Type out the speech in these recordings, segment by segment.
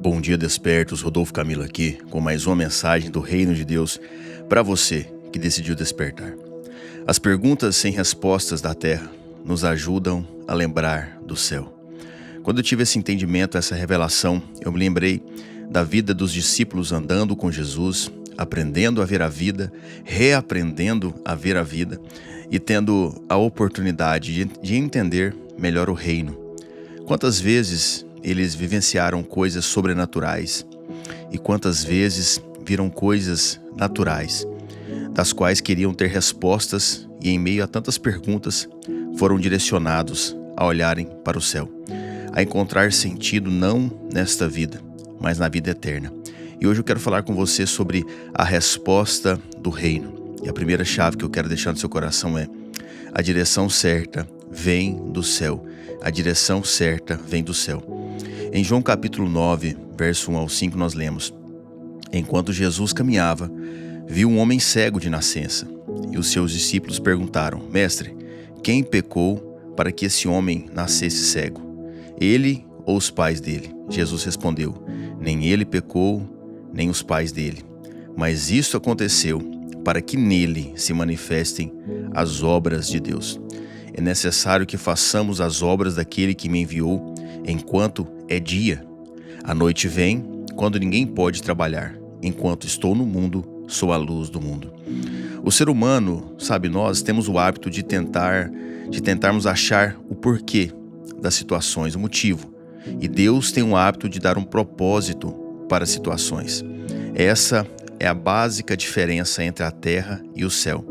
Bom dia, despertos. Rodolfo Camilo aqui com mais uma mensagem do Reino de Deus para você que decidiu despertar. As perguntas sem respostas da terra nos ajudam a lembrar do céu. Quando eu tive esse entendimento, essa revelação, eu me lembrei da vida dos discípulos andando com Jesus, aprendendo a ver a vida, reaprendendo a ver a vida e tendo a oportunidade de entender melhor o reino. Quantas vezes eles vivenciaram coisas sobrenaturais e quantas vezes viram coisas naturais, das quais queriam ter respostas e em meio a tantas perguntas foram direcionados a olharem para o céu, a encontrar sentido não nesta vida, mas na vida eterna. E hoje eu quero falar com você sobre a resposta do reino. E a primeira chave que eu quero deixar no seu coração é: a direção certa vem do céu. A direção certa vem do céu. Em João capítulo 9, verso 1 ao 5, nós lemos: Enquanto Jesus caminhava, viu um homem cego de nascença. E os seus discípulos perguntaram: Mestre, quem pecou para que esse homem nascesse cego? Ele ou os pais dele? Jesus respondeu: Nem ele pecou, nem os pais dele. Mas isso aconteceu para que nele se manifestem as obras de Deus. É necessário que façamos as obras daquele que me enviou enquanto é dia. A noite vem quando ninguém pode trabalhar. Enquanto estou no mundo, sou a luz do mundo. O ser humano, nós temos o hábito de tentarmos achar o porquê das situações, o motivo. E Deus tem o hábito de dar um propósito para as situações. Essa é a básica diferença entre a terra e o céu.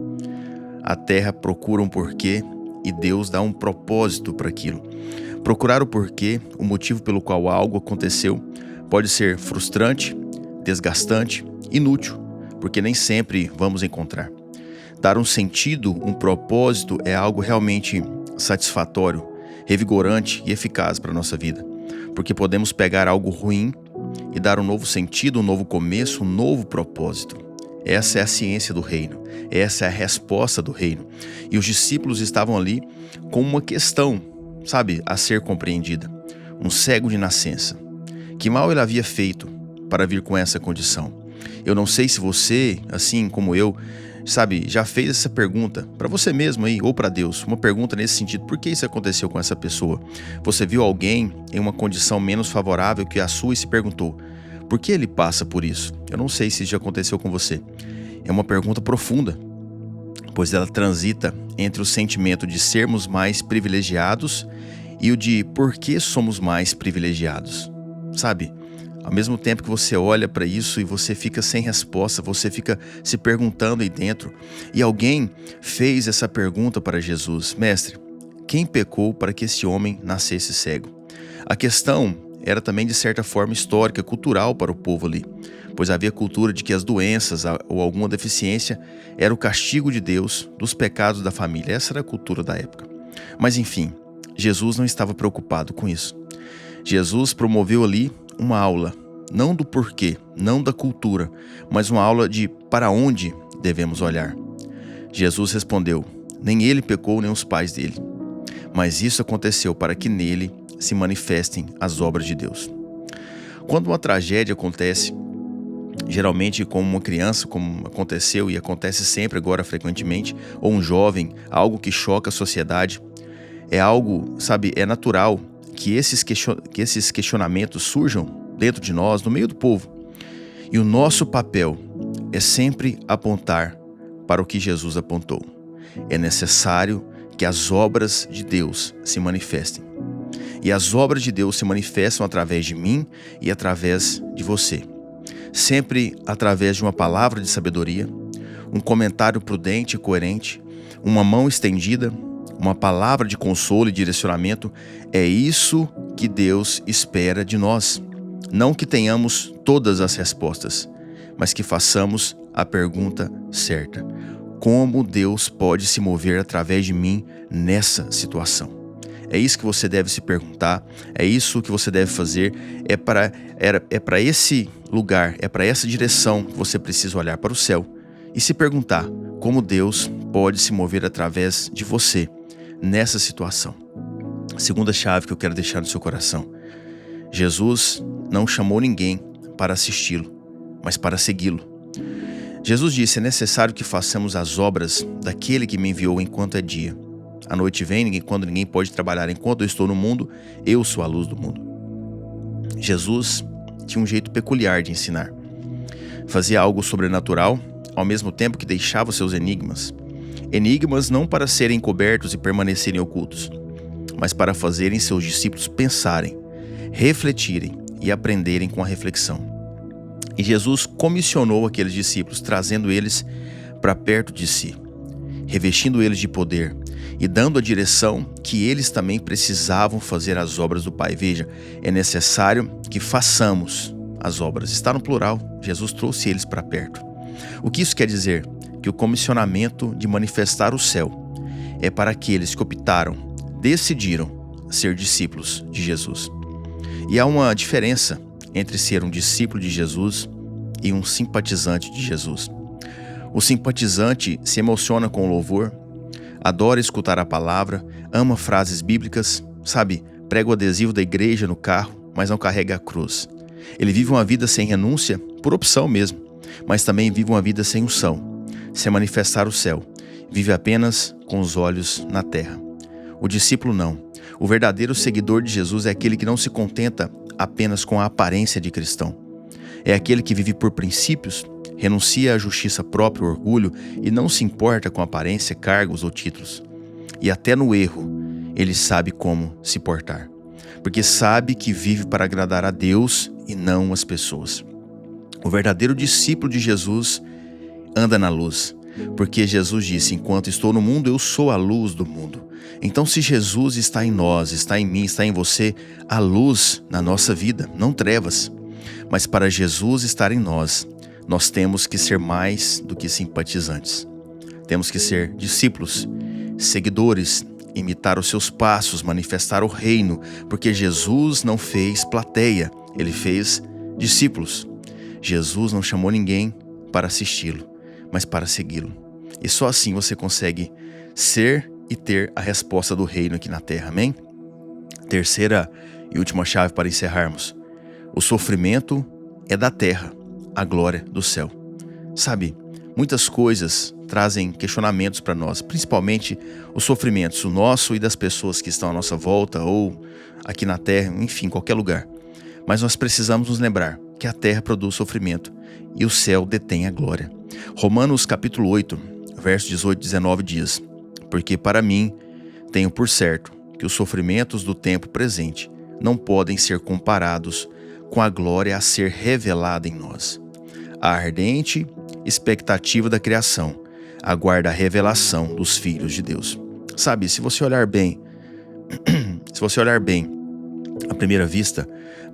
A terra procura um porquê e Deus dá um propósito para aquilo. Procurar o porquê, o motivo pelo qual algo aconteceu, pode ser frustrante, desgastante, inútil, porque nem sempre vamos encontrar. Dar um sentido, um propósito é algo realmente satisfatório, revigorante e eficaz para a nossa vida, porque podemos pegar algo ruim e dar um novo sentido, um novo começo, um novo propósito. Essa é a ciência do reino, essa é a resposta do reino. E os discípulos estavam ali com uma questão, a ser compreendida. Um cego de nascença. Que mal ele havia feito para vir com essa condição? Eu não sei se você, assim como eu, já fez essa pergunta para você mesmo aí, ou para Deus. Uma pergunta nesse sentido: por que isso aconteceu com essa pessoa? Você viu alguém em uma condição menos favorável que a sua e se perguntou: por que ele passa por isso? Eu não sei se isso já aconteceu com você. É uma pergunta profunda, pois ela transita entre o sentimento de sermos mais privilegiados e o de por que somos mais privilegiados. Ao mesmo tempo que você olha para isso e você fica sem resposta, você fica se perguntando aí dentro. E alguém fez essa pergunta para Jesus: Mestre, quem pecou para que esse homem nascesse cego? A questão era também de certa forma histórica, cultural para o povo ali, pois havia cultura de que as doenças ou alguma deficiência era o castigo de Deus dos pecados da família. Essa era a cultura da época. Mas enfim, Jesus não estava preocupado com isso. Jesus promoveu ali uma aula, não do porquê, não da cultura, mas uma aula de para onde devemos olhar. Jesus respondeu: nem ele pecou, nem os pais dele. Mas isso aconteceu para que nele se manifestem as obras de Deus. Quando uma tragédia acontece, geralmente com uma criança, como aconteceu e acontece sempre agora frequentemente, ou um jovem, algo que choca a sociedade, é algo, é natural que esses questionamentos surjam dentro de nós, no meio do povo. E o nosso papel é sempre apontar para o que Jesus apontou. É necessário que as obras de Deus se manifestem. E as obras de Deus se manifestam através de mim e através de você. Sempre através de uma palavra de sabedoria, um comentário prudente e coerente, uma mão estendida, uma palavra de consolo e direcionamento. É isso que Deus espera de nós. Não que tenhamos todas as respostas, mas que façamos a pergunta certa: como Deus pode se mover através de mim nessa situação? É isso que você deve se perguntar, é isso que você deve fazer, é para esse lugar, é para essa direção que você precisa olhar para o céu e se perguntar como Deus pode se mover através de você nessa situação. Segunda chave que eu quero deixar no seu coração: Jesus não chamou ninguém para assisti-lo, mas para segui-lo. Jesus disse: é necessário que façamos as obras daquele que me enviou enquanto é dia. A noite vem quando ninguém pode trabalhar. Enquanto eu estou no mundo, eu sou a luz do mundo. Jesus tinha um jeito peculiar de ensinar. Fazia algo sobrenatural, ao mesmo tempo que deixava os seus enigmas. Enigmas não para serem encobertos e permanecerem ocultos, mas para fazerem seus discípulos pensarem, refletirem e aprenderem com a reflexão. E Jesus comissionou aqueles discípulos, trazendo eles para perto de si, revestindo eles de poder e dando a direção que eles também precisavam fazer as obras do Pai. Veja, é necessário que façamos as obras. Está no plural, Jesus trouxe eles para perto. O que isso quer dizer? Que o comissionamento de manifestar o céu é para aqueles que optaram, decidiram ser discípulos de Jesus. E há uma diferença entre ser um discípulo de Jesus e um simpatizante de Jesus. O simpatizante se emociona com o louvor, adora escutar a palavra, ama frases bíblicas, prega o adesivo da igreja no carro, mas não carrega a cruz. Ele vive uma vida sem renúncia, por opção mesmo, mas também vive uma vida sem unção, sem manifestar o céu. Vive apenas com os olhos na terra. O discípulo não. O verdadeiro seguidor de Jesus é aquele que não se contenta apenas com a aparência de cristão. É aquele que vive por princípios, renuncia à justiça própria, ao orgulho e não se importa com aparência, cargos ou títulos. E até no erro, ele sabe como se portar, porque sabe que vive para agradar a Deus e não as pessoas. O verdadeiro discípulo de Jesus anda na luz, porque Jesus disse: enquanto estou no mundo, eu sou a luz do mundo. Então, se Jesus está em nós, está em mim, está em você, há luz na nossa vida, não trevas. Mas para Jesus estar em nós, nós temos que ser mais do que simpatizantes. Temos que ser discípulos, seguidores, imitar os seus passos, manifestar o reino, porque Jesus não fez plateia, ele fez discípulos. Jesus não chamou ninguém para assisti-lo, mas para segui-lo. E só assim você consegue ser e ter a resposta do reino aqui na terra, amém? Terceira e última chave para encerrarmos. O sofrimento é da terra, a glória do céu. Muitas coisas trazem questionamentos para nós, principalmente os sofrimentos, o nosso e das pessoas que estão à nossa volta ou aqui na terra, enfim, qualquer lugar. Mas nós precisamos nos lembrar que a terra produz sofrimento e o céu detém a glória. Romanos capítulo 8, verso 18 e 19 diz: porque para mim tenho por certo que os sofrimentos do tempo presente não podem ser comparados com a glória a ser revelada em nós. A ardente expectativa da criação aguarda a revelação dos filhos de Deus. Se você olhar bem, à primeira vista,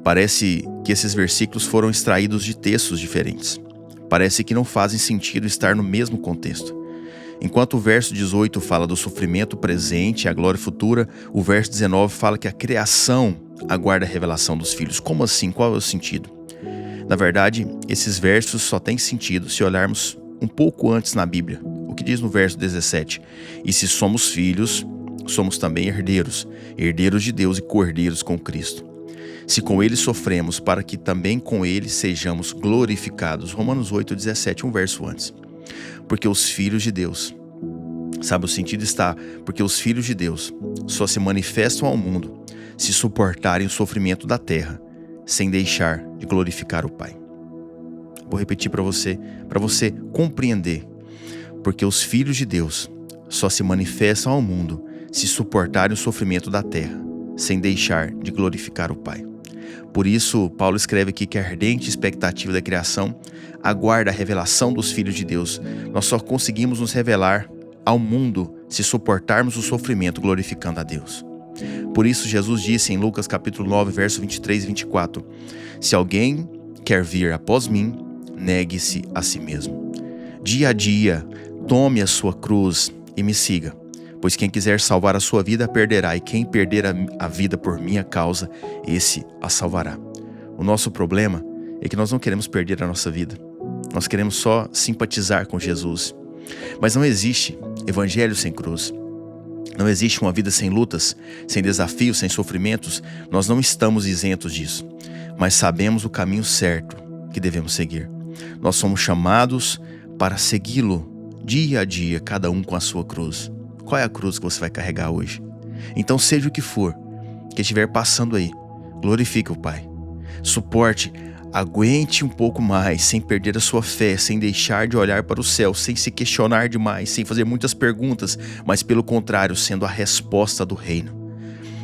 parece que esses versículos foram extraídos de textos diferentes. Parece que não fazem sentido estar no mesmo contexto. Enquanto o verso 18 fala do sofrimento presente e a glória futura, o verso 19 fala que a criação aguarda a revelação dos filhos. Como assim? Qual é o sentido? Na verdade, esses versos só têm sentido se olharmos um pouco antes na Bíblia. O que diz no verso 17? E se somos filhos, somos também herdeiros, herdeiros de Deus e co-herdeiros com Cristo. Se com ele sofremos, para que também com ele sejamos glorificados. Romanos 8:17, um verso antes. Porque os filhos de Deus, o sentido está, porque os filhos de Deus só se manifestam ao mundo se suportarem o sofrimento da terra, sem deixar de glorificar o Pai. Vou repetir para você compreender. Porque os filhos de Deus só se manifestam ao mundo se suportarem o sofrimento da terra, sem deixar de glorificar o Pai. Por isso, Paulo escreve aqui que a ardente expectativa da criação aguarda a revelação dos filhos de Deus. Nós só conseguimos nos revelar ao mundo se suportarmos o sofrimento glorificando a Deus. Por isso, Jesus disse em Lucas capítulo 9, verso 23 e 24: se alguém quer vir após mim, negue-se a si mesmo. Dia a dia, tome a sua cruz e me siga. Pois quem quiser salvar a sua vida, perderá, e quem perder a vida por minha causa, esse a salvará. O nosso problema é que nós não queremos perder a nossa vida. Nós queremos só simpatizar com Jesus. Mas não existe evangelho sem cruz. Não existe uma vida sem lutas, sem desafios, sem sofrimentos. Nós não estamos isentos disso. mas sabemos o caminho certo que devemos seguir. Nós somos chamados para segui-lo dia a dia, cada um com a sua cruz. Qual é a cruz que você vai carregar hoje? Então, seja o que for que estiver passando aí, glorifique o Pai. Suporte, aguente um pouco mais, sem perder a sua fé, sem deixar de olhar para o céu, sem se questionar demais, sem fazer muitas perguntas, mas pelo contrário, sendo a resposta do reino.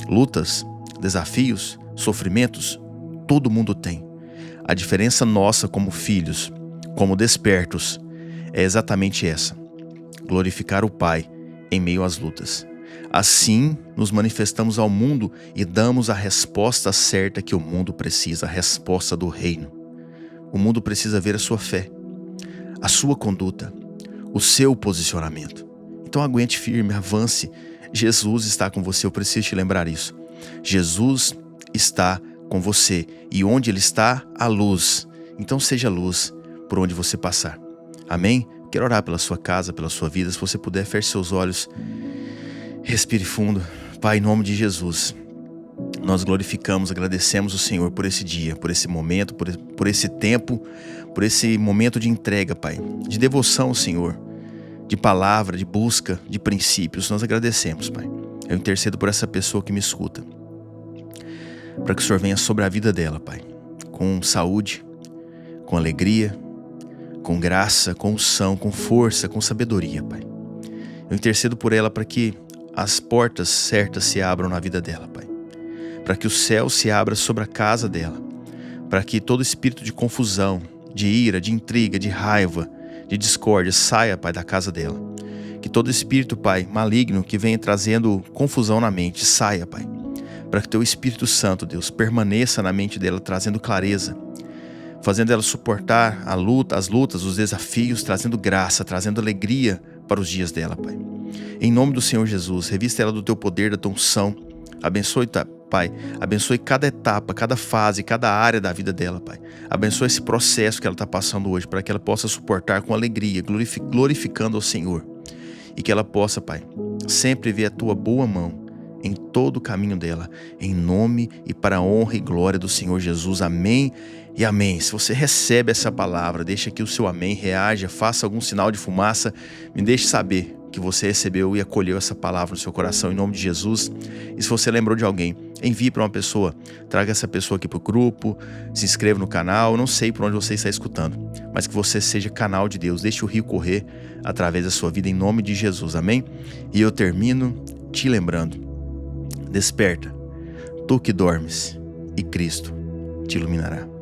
Lutas, desafios, sofrimentos, todo mundo tem. A diferença nossa como filhos, como despertos, é exatamente essa: glorificar o Pai em meio às lutas. Assim, nos manifestamos ao mundo e damos a resposta certa que o mundo precisa, a resposta do reino. O mundo precisa ver a sua fé, a sua conduta, o seu posicionamento. Então aguente firme, avance. Jesus está com você, eu preciso te lembrar isso. Jesus está com você e onde Ele está, há luz. Então seja luz por onde você passar. Amém? Quero orar pela sua casa, pela sua vida. Se você puder, feche seus olhos. Respire fundo. Pai, em nome de Jesus, nós glorificamos, agradecemos o Senhor por esse dia, por esse momento, por esse tempo, por esse momento de entrega, Pai, de devoção ao Senhor, de palavra, de busca, de princípios. Nós agradecemos, Pai. Eu intercedo por essa pessoa que me escuta, para que o Senhor venha sobre a vida dela, Pai, com saúde, com alegria, com graça, com unção, com força, com sabedoria, Pai. Eu intercedo por ela para que as portas certas se abram na vida dela, Pai. Para que o céu se abra sobre a casa dela. Para que todo espírito de confusão, de ira, de intriga, de raiva, de discórdia saia, Pai, da casa dela. Que todo espírito, Pai, maligno que venha trazendo confusão na mente saia, Pai. Para que Teu Espírito Santo, Deus, permaneça na mente dela, trazendo clareza, fazendo ela suportar as lutas, os desafios, trazendo graça, trazendo alegria para os dias dela, Pai. Em nome do Senhor Jesus, revista ela do Teu poder, da Tua unção. Abençoe, Pai, abençoe cada etapa, cada fase, cada área da vida dela, Pai. Abençoe esse processo que ela está passando hoje, para que ela possa suportar com alegria, glorificando ao Senhor. E que ela possa, Pai, sempre ver a Tua boa mão em todo o caminho dela, em nome e para a honra e glória do Senhor Jesus. Amém e amém. Se você recebe essa palavra, deixa aqui o seu amém, reaja, faça algum sinal de fumaça, me deixe saber que você recebeu e acolheu essa palavra no seu coração, em nome de Jesus. E se você lembrou de alguém, envie para uma pessoa, traga essa pessoa aqui para o grupo, se inscreva no canal. Não sei por onde você está escutando, mas que você seja canal de Deus, deixe o rio correr através da sua vida, em nome de Jesus, amém? E eu termino te lembrando: desperta, tu que dormes, e Cristo te iluminará.